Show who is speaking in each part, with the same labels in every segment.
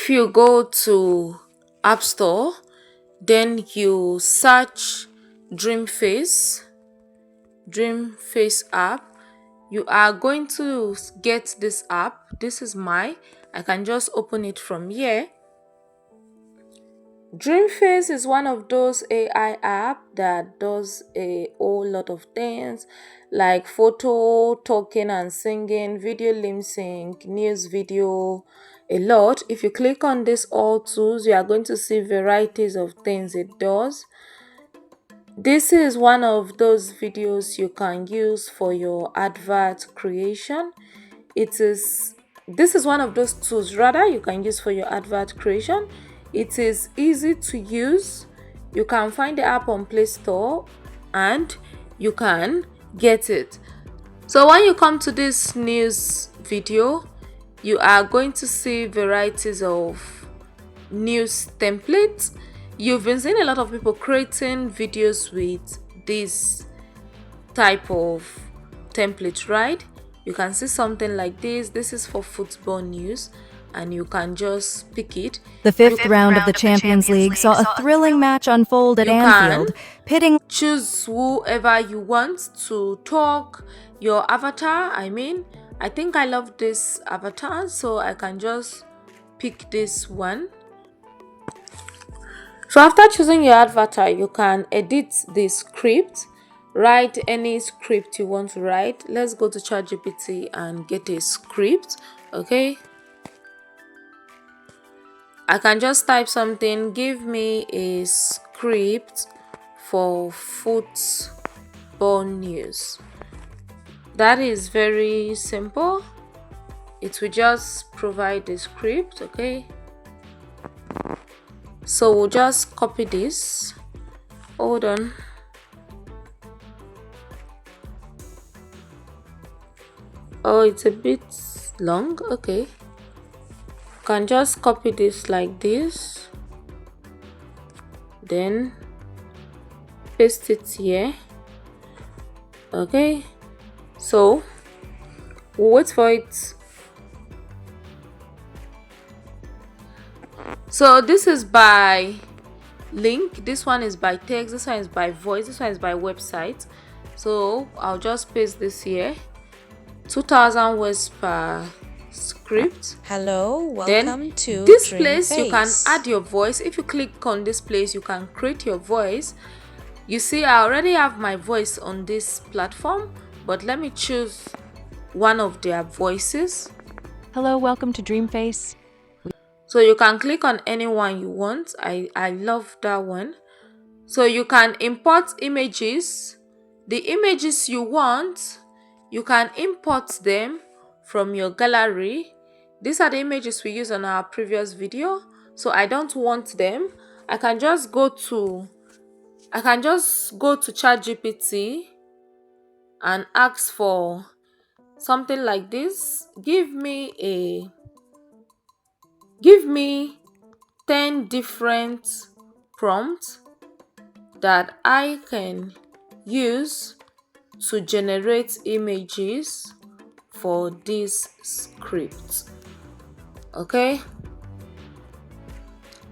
Speaker 1: If you go to App Store, then you search Dreamface app, you are going to get this app. This is I can just open it from here. Dreamface is one of those AI app that does a whole lot of things like photo, talking and singing, video lip sync, news video, a lot. If you click on this all tools, you are going to see varieties of things it does. This is one of those videos you can use for your advert creation. This is one of those tools rather you can use for your advert creation. It is easy to use. You can find the app on Play Store and you can get it. So when you come to this news video, you are going to see varieties of news templates. You've been seeing a lot of people creating videos with this type of template, right? You can see something like this. This is for football news and you can just pick it.
Speaker 2: The fifth round of the Champions League saw a thrilling match unfold at Anfield, pitting.
Speaker 1: Choose whoever you want to talk, your avatar. I think I love this avatar, so I can just pick this one. So after choosing your avatar, you can edit the script, write any script you want to write. Let's go to ChatGPT and get a script. Okay, I can just type something. Give me a script for football news. That is very simple. It will just provide the script. Okay, so we'll just copy this. Hold on. Oh, it's a bit long. Okay, can just copy this like this, then paste it here. Okay, so we'll wait for it. So this is by link, this one is by text, this one is by voice, this one is by website. So I'll just paste this here. 2000 words per script.
Speaker 3: Hello, welcome to
Speaker 1: this
Speaker 3: Dreamface.
Speaker 1: place you can add your voice. If you click on this place, you can create your voice. You see, I already have my voice on this platform, but let me choose one of their voices.
Speaker 2: Hello, welcome to Dreamface.
Speaker 1: So you can click on any one you want. I love that one. So you can import images. The images you want, you can import them from your gallery. These are the images we used on our previous video. So I don't want them. I can just go to ChatGPT and ask for something like this. Give me 10 different prompts that I can use to generate images for this script. Okay,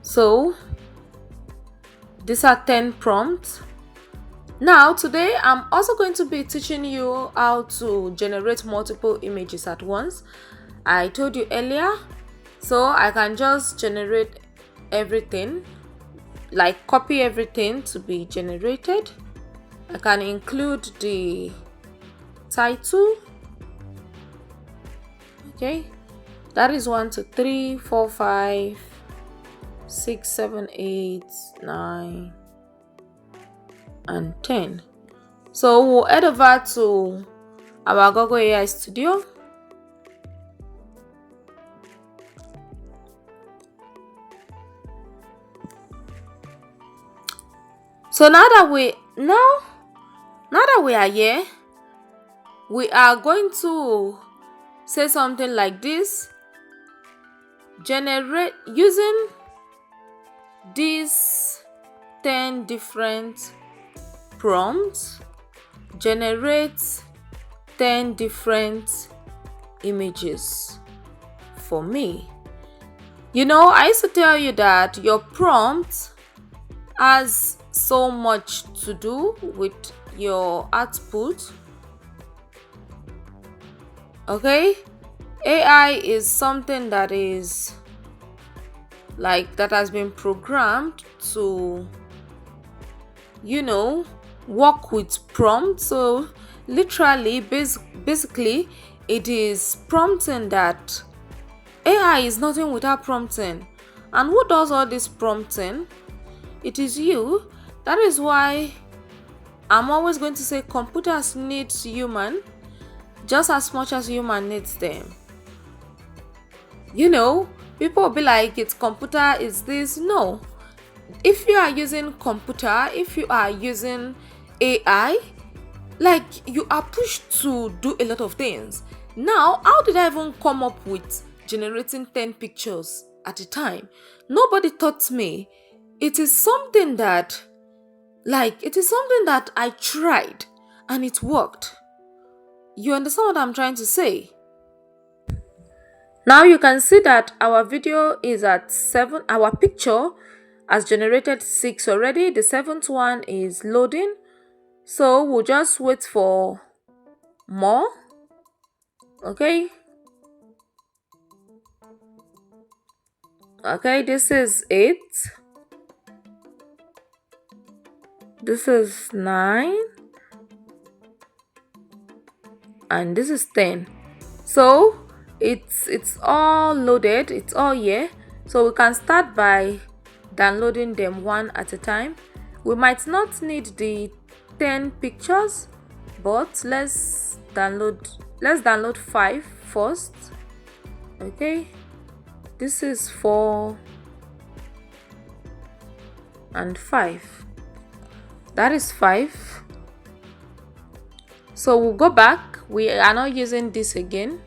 Speaker 1: so these are 10 prompts. Now today I'm also going to be teaching you how to generate multiple images at once. I told you earlier, so I can just generate everything, like copy everything to be generated. I can include the title. Okay, that is 1 2 3 4 5 6 7 8 9 and 10. So we'll head over to our Google AI Studio. So now that we are here, we are going to say something like this. Generate using these 10 different prompts. Generate 10 different images for me. You know, I used to tell you that your prompt has so much to do with your output. Okay? AI is something that is like that has been programmed to, work with prompts. So literally, basically, it is prompting that AI is nothing without prompting. And who does all this prompting? It is you. That is why I'm always going to say computers need human just as much as human needs them. People will be like, it's computer, is this? No. If you are using computer, if you are using AI, like, you are pushed to do a lot of things. Now, how did I even come up with generating 10 pictures at a time? Nobody taught me. It is something that I tried and it worked. You understand what I'm trying to say? Now you can see that our video is at 7. Our picture has generated 6 already. The 7th one is loading. So we'll just wait for more. Okay. Okay, this is 8. This is 9. And this is 10. So it's all loaded, it's all here. So we can start by downloading them one at a time. We might not need the 10 pictures, but let's download 5 first. Okay, this is 4 and 5. That is 5. So we'll go back. We are not using this again.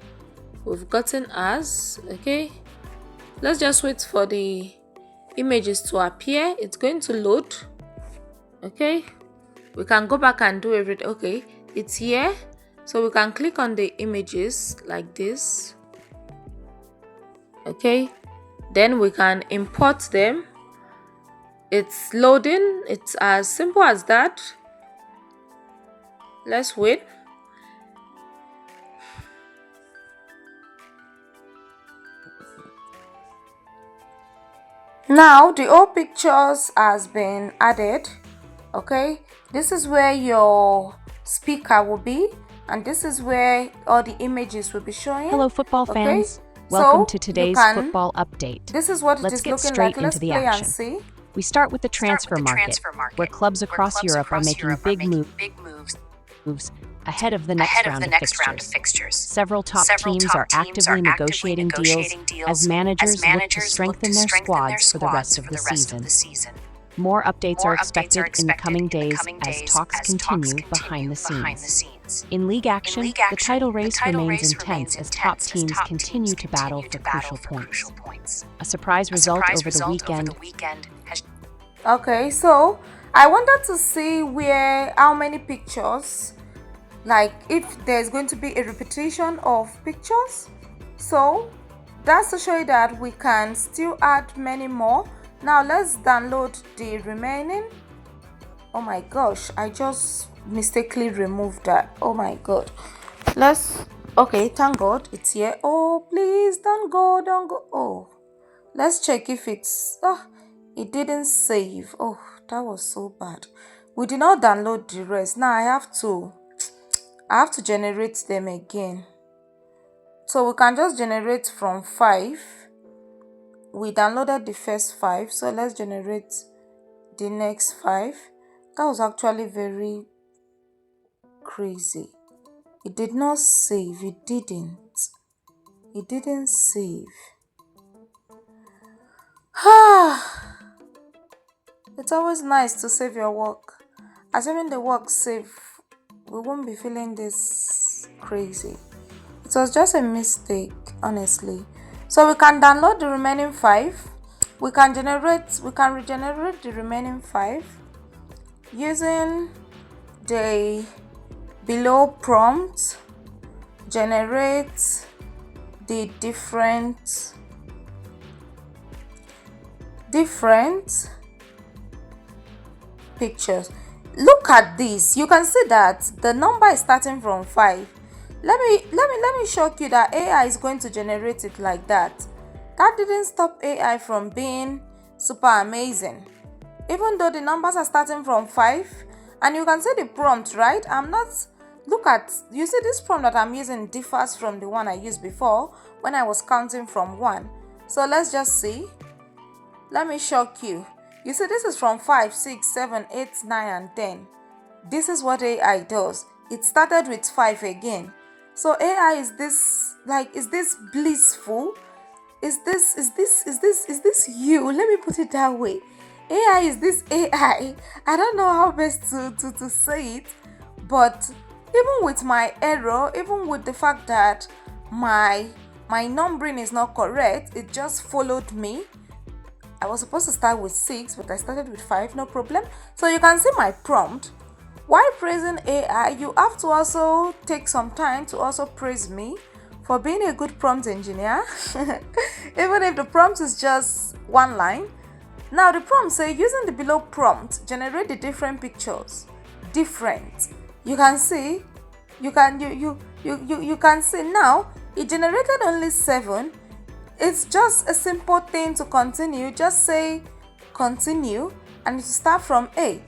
Speaker 1: We've gotten ours. Okay, let's just wait for the images to appear. It's going to load. Okay, we can go back and do everything. Okay, it's here. So we can click on the images like this. Okay, then we can import them. It's loading. It's as simple as that. Let's wait. Now the old pictures has been added. Okay, this is where your speaker will be, and this is where all the images will be showing.
Speaker 2: Hello, football fans. Welcome to today's football update.
Speaker 1: This is what
Speaker 2: Let's
Speaker 1: it is
Speaker 2: get
Speaker 1: looking
Speaker 2: straight
Speaker 1: like.
Speaker 2: into the
Speaker 1: Let's
Speaker 2: action.
Speaker 1: play and see.
Speaker 2: We start with the transfer market, where clubs across Europe are making big moves ahead of the next round of fixtures. Several top teams are actively negotiating deals as managers look to strengthen their squads for the rest of the season. More updates are expected in the coming days as talks continue behind the scenes. In league action, the title race remains intense as top teams continue to battle for crucial points. A surprise result over the weekend.
Speaker 1: Okay, so I wanted to see how many pictures, like if there's going to be a repetition of pictures. So that's to show you that we can still add many more. Now let's download the remaining. Oh my gosh, I just mistakenly removed that. Oh my god. Okay, thank god it's here. Oh, please don't go. Oh, let's check if it didn't save. Oh, that was so bad. We did not download the rest. Now I have to generate them again. So we can just generate from 5. We downloaded the first 5, so let's generate the next 5. That was actually very crazy. It did not save. It didn't save. It's always nice to save your work. Assuming the work save, we won't be feeling this crazy. It was just a mistake, honestly. So we can download the remaining 5. We can regenerate the remaining 5 using the below prompt. Generate the different different pictures. Look at this. You can see that the number is starting from 5. Let me shock you that AI is going to generate it like that. That didn't stop AI from being super amazing. Even though the numbers are starting from 5, and you can see the prompt, right? You see this prompt that I'm using differs from the one I used before when I was counting from 1. So let's just see. Let me shock you. You see, this is from 5, 6, 7, 8, 9, and 10. This is what AI does. It started with 5 again. So AI is this blissful? Is this you? Let me put it that way. AI is this AI. I don't know how best to say it, but even with my error, even with the fact that my numbering is not correct, it just followed me. I was supposed to start with 6, but I started with 5, no problem. So you can see my prompt. While praising AI, you have to also take some time to also praise me for being a good prompt engineer. Even if the prompt is just one line. Now the prompt says, using the below prompt, generate the different pictures. Different. You can see, you can see now, it generated only 7. It's just a simple thing to continue. Just say continue and you start from 8.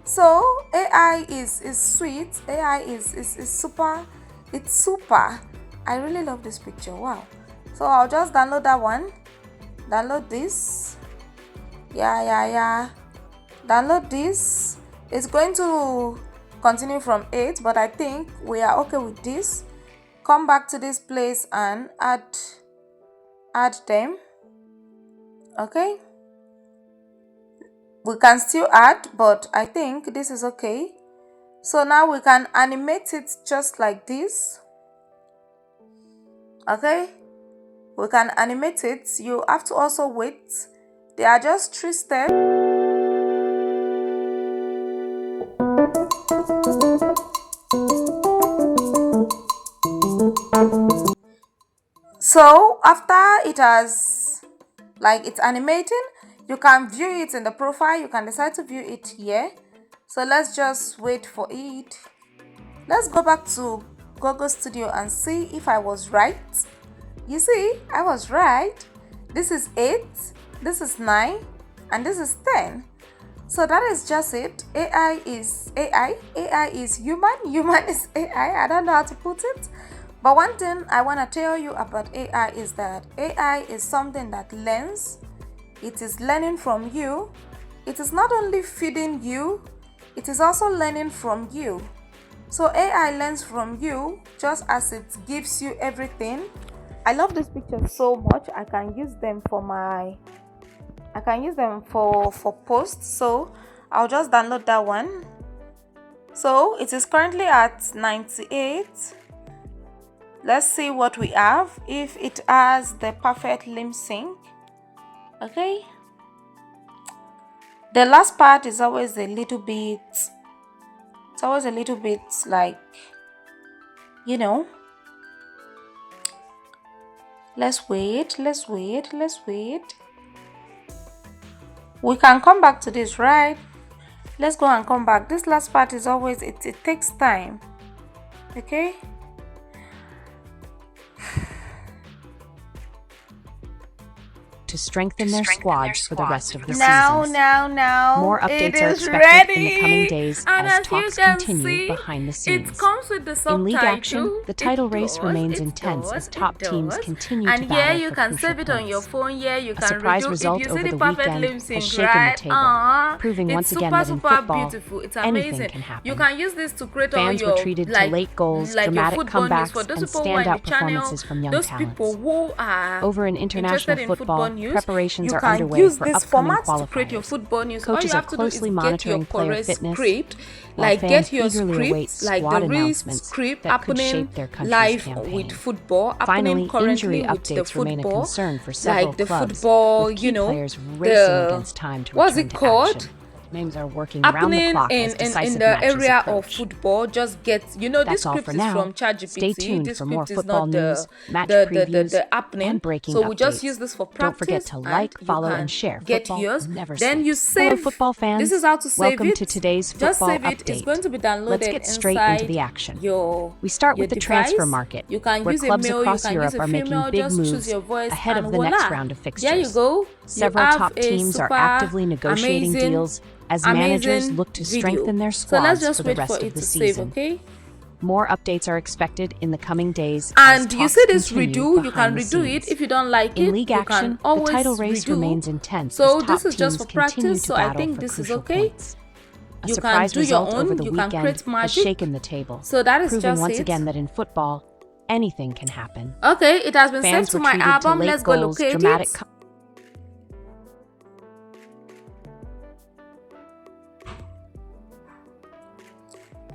Speaker 1: So AI is sweet. AI is super. It's super. I really love this picture. Wow. So I'll just download that one. Download this. Yeah. Download this. It's going to continue from 8, but I think we are okay with this. Come back to this place and add them. Okay. We can still add, but I think this is okay. So now we can animate it just like this. Okay. We can animate it. You have to also wait. There are just 3 steps. So after it has, it's animating, you can view it in the profile. You can decide to view it here. So let's just wait for it. Let's go back to Google Studio and see if I was right. You see, I was right. This is 8, this is 9, and this is 10. So that is just it. AI is AI. AI is human. Human is AI. I don't know how to put it. But one thing I want to tell you about AI is that AI is something that learns. It is learning from you. It is not only feeding you, it is also learning from you. So AI learns from you just as it gives you everything. I love this picture so much. I can use them for posts. So I'll just download that one. So it is currently at 98. Let's see what we have, if it has the perfect lip sync. Okay. The last part is always a little bit, like, let's wait. We can come back to this, right? Let's go and come back. This last part is always, it takes time. Okay.
Speaker 2: To strengthen their squads for the rest of the season.
Speaker 1: Now,
Speaker 2: More updates are expected
Speaker 1: ready.
Speaker 2: in the coming days
Speaker 1: And
Speaker 2: as
Speaker 1: as
Speaker 2: talks
Speaker 1: you can
Speaker 2: continue
Speaker 1: see,
Speaker 2: behind the scenes.
Speaker 1: It comes with the subtitle.
Speaker 2: In league action, the title race remains intense as top teams continue to battle
Speaker 1: And here you
Speaker 2: for
Speaker 1: can
Speaker 2: crucial
Speaker 1: save it on your
Speaker 2: points.
Speaker 1: phone. Here you
Speaker 2: A
Speaker 1: can
Speaker 2: surprise
Speaker 1: review
Speaker 2: result
Speaker 1: if you
Speaker 2: over
Speaker 1: see
Speaker 2: the
Speaker 1: the perfect
Speaker 2: weekend
Speaker 1: lip
Speaker 2: has
Speaker 1: sync,
Speaker 2: shaken
Speaker 1: right?
Speaker 2: the table, proving once again that in football,
Speaker 1: beautiful. It's
Speaker 2: anything
Speaker 1: amazing.
Speaker 2: can happen.
Speaker 1: You can use this to create
Speaker 2: Fans
Speaker 1: all
Speaker 2: were
Speaker 1: your
Speaker 2: treated to late goals,
Speaker 1: like your
Speaker 2: dramatic
Speaker 1: football news. For
Speaker 2: comebacks,
Speaker 1: those
Speaker 2: and
Speaker 1: people who are in
Speaker 2: standout
Speaker 1: the channel,
Speaker 2: performances from young
Speaker 1: those
Speaker 2: talents.
Speaker 1: people who are
Speaker 2: Over in international
Speaker 1: interested in
Speaker 2: football,
Speaker 1: news,
Speaker 2: preparations
Speaker 1: you
Speaker 2: are
Speaker 1: can
Speaker 2: underway
Speaker 1: use
Speaker 2: for
Speaker 1: this
Speaker 2: upcoming
Speaker 1: format to create your
Speaker 2: qualifiers.
Speaker 1: football news. All you
Speaker 2: Coaches are
Speaker 1: have to do is
Speaker 2: closely
Speaker 1: get your
Speaker 2: monitoring player
Speaker 1: correct
Speaker 2: fitness,
Speaker 1: script,
Speaker 2: while
Speaker 1: like
Speaker 2: fans
Speaker 1: get your
Speaker 2: eagerly await
Speaker 1: script, like
Speaker 2: squad
Speaker 1: the real
Speaker 2: announcements
Speaker 1: script
Speaker 2: that could
Speaker 1: happening
Speaker 2: shape their country's
Speaker 1: live
Speaker 2: campaign.
Speaker 1: with football,
Speaker 2: Finally,
Speaker 1: happening currently
Speaker 2: injury
Speaker 1: with the
Speaker 2: updates remain a
Speaker 1: football,
Speaker 2: concern for several
Speaker 1: like the
Speaker 2: clubs,
Speaker 1: football,
Speaker 2: with key players racing against time to
Speaker 1: what's
Speaker 2: return
Speaker 1: it
Speaker 2: to
Speaker 1: called?
Speaker 2: action. Names are working round the
Speaker 1: happening
Speaker 2: clock
Speaker 1: in
Speaker 2: as decisive
Speaker 1: the
Speaker 2: matches
Speaker 1: area
Speaker 2: approach.
Speaker 1: of football, just get, this
Speaker 2: That's all
Speaker 1: script
Speaker 2: for
Speaker 1: is
Speaker 2: now.
Speaker 1: from ChatGPT.
Speaker 2: Stay tuned
Speaker 1: This
Speaker 2: for more
Speaker 1: script is
Speaker 2: football
Speaker 1: not
Speaker 2: news, match
Speaker 1: the
Speaker 2: previews,
Speaker 1: happening,
Speaker 2: and breaking
Speaker 1: so we just
Speaker 2: updates.
Speaker 1: use this for practice.
Speaker 2: Don't forget to like,
Speaker 1: and you
Speaker 2: follow,
Speaker 1: can
Speaker 2: and share.
Speaker 1: get
Speaker 2: Football
Speaker 1: yours,
Speaker 2: never
Speaker 1: then
Speaker 2: sleeps.
Speaker 1: you save.
Speaker 2: Hello, football fans.
Speaker 1: This is how to save
Speaker 2: Welcome
Speaker 1: it.
Speaker 2: to today's
Speaker 1: Just
Speaker 2: football
Speaker 1: save it.
Speaker 2: update.
Speaker 1: It's going to be downloaded.
Speaker 2: Let's get straight into the action. We start with the transfer market,
Speaker 1: You can
Speaker 2: where
Speaker 1: use
Speaker 2: clubs
Speaker 1: a male,
Speaker 2: across
Speaker 1: you can
Speaker 2: Europe
Speaker 1: use a
Speaker 2: are
Speaker 1: female,
Speaker 2: making big
Speaker 1: just choose
Speaker 2: moves
Speaker 1: your voice
Speaker 2: ahead
Speaker 1: and
Speaker 2: of the
Speaker 1: voila.
Speaker 2: next round of fixtures.
Speaker 1: There you go.
Speaker 2: Several
Speaker 1: you have
Speaker 2: top teams are actively negotiating deals as managers look to strengthen their
Speaker 1: So let's
Speaker 2: squads
Speaker 1: just
Speaker 2: for the
Speaker 1: wait
Speaker 2: rest
Speaker 1: for
Speaker 2: of
Speaker 1: it
Speaker 2: the
Speaker 1: to
Speaker 2: season.
Speaker 1: save, okay?
Speaker 2: More updates are expected in the coming days.
Speaker 1: And
Speaker 2: as
Speaker 1: you
Speaker 2: talks
Speaker 1: see this
Speaker 2: continue
Speaker 1: redo, you can
Speaker 2: behind the
Speaker 1: redo it.
Speaker 2: scenes.
Speaker 1: If you don't like
Speaker 2: In
Speaker 1: it,
Speaker 2: league
Speaker 1: you
Speaker 2: action,
Speaker 1: can always
Speaker 2: the title race
Speaker 1: redo.
Speaker 2: remains intense
Speaker 1: So
Speaker 2: as top
Speaker 1: this is just
Speaker 2: teams
Speaker 1: for practice,
Speaker 2: continue to
Speaker 1: so I
Speaker 2: battle
Speaker 1: think
Speaker 2: for
Speaker 1: this is
Speaker 2: crucial
Speaker 1: okay.
Speaker 2: points. A
Speaker 1: You can
Speaker 2: surprise
Speaker 1: do your
Speaker 2: result
Speaker 1: own,
Speaker 2: over the
Speaker 1: you can
Speaker 2: weekend
Speaker 1: create
Speaker 2: has
Speaker 1: magic.
Speaker 2: shaken the table,
Speaker 1: So that is
Speaker 2: proving
Speaker 1: just
Speaker 2: once
Speaker 1: it.
Speaker 2: again that in football, anything can happen.
Speaker 1: Okay, it has been
Speaker 2: Fans
Speaker 1: saved to
Speaker 2: were
Speaker 1: my
Speaker 2: treated to
Speaker 1: album.
Speaker 2: late
Speaker 1: Let's go
Speaker 2: goals,
Speaker 1: locate
Speaker 2: dramatic
Speaker 1: it.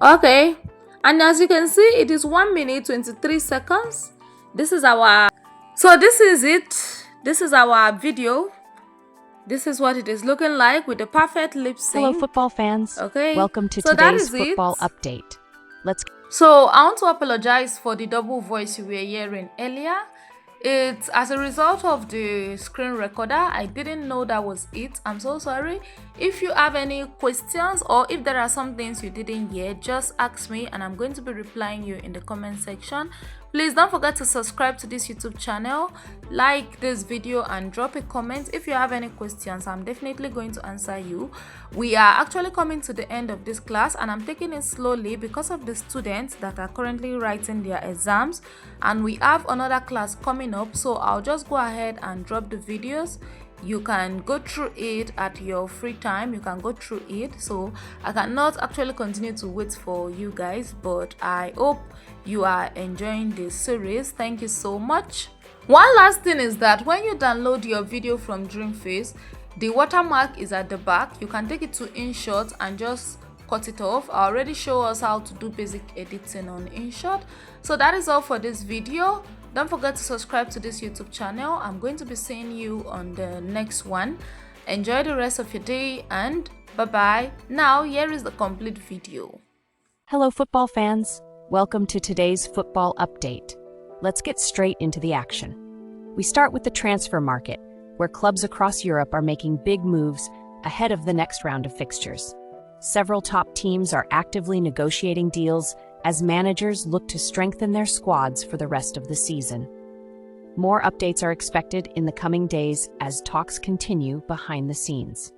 Speaker 1: Okay, and as you can see, it is 1 minute 23 seconds. This is our, so this is it. This is our video. This is what it is looking like with the perfect lip sync.
Speaker 2: Hello, football fans.
Speaker 1: Okay,
Speaker 2: Welcome to
Speaker 1: so that
Speaker 2: today's
Speaker 1: is it.
Speaker 2: football update. Let's.
Speaker 1: So I want to apologize for the double voice you were hearing earlier. It's as a result of the screen recorder. I didn't know that was it. I'm so sorry. If you have any questions or if there are some things you didn't hear, just ask me and I'm going to be replying you in the comment section. Please don't forget to subscribe to this YouTube channel, like this video and drop a comment. If you have any questions, I'm definitely going to answer you. We are actually coming to the end of this class and I'm taking it slowly because of the students that are currently writing their exams, and we have another class coming up, so I'll just go ahead and drop the videos. You can go through it at your free time. You can go through it, so I cannot actually continue to wait for you guys, but I hope you are enjoying this series. Thank you so much. One last thing is that when you download your video from Dreamface, the watermark is at the back. You can take it to InShot and just cut it off. I already show us how to do basic editing on InShot. So that is all for this video. Don't forget to subscribe to this YouTube channel. I'm going to be seeing you on the next one. Enjoy the rest of your day and bye-bye. Now here is the complete video.
Speaker 2: Hello, football fans. Welcome to today's football update. Let's get straight into the action. We start with the transfer market, where clubs across Europe are making big moves ahead of the next round of fixtures. Several top teams are actively negotiating deals as managers look to strengthen their squads for the rest of the season. More updates are expected in the coming days as talks continue behind the scenes.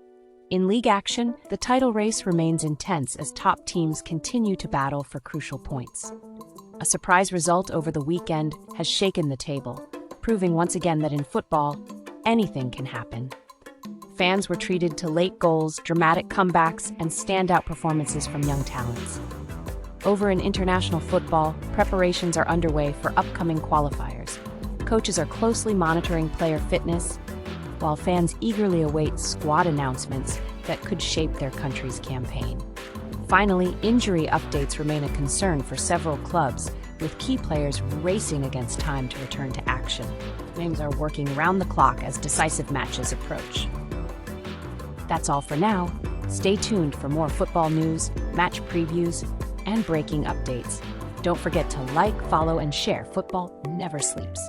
Speaker 2: In league action, the title race remains intense as top teams continue to battle for crucial points. A surprise result over the weekend has shaken the table, proving once again that in football, anything can happen. Fans were treated to late goals, dramatic comebacks, and standout performances from young talents. Over in international football, preparations are underway for upcoming qualifiers. Coaches are closely monitoring player fitness, while fans eagerly await squad announcements that could shape their country's campaign. Finally, injury updates remain a concern for several clubs, with key players racing against time to return to action. Names are working round the clock as decisive matches approach. That's all for now. Stay tuned for more football news, match previews, and breaking updates. Don't forget to like, follow, and share. Football never sleeps.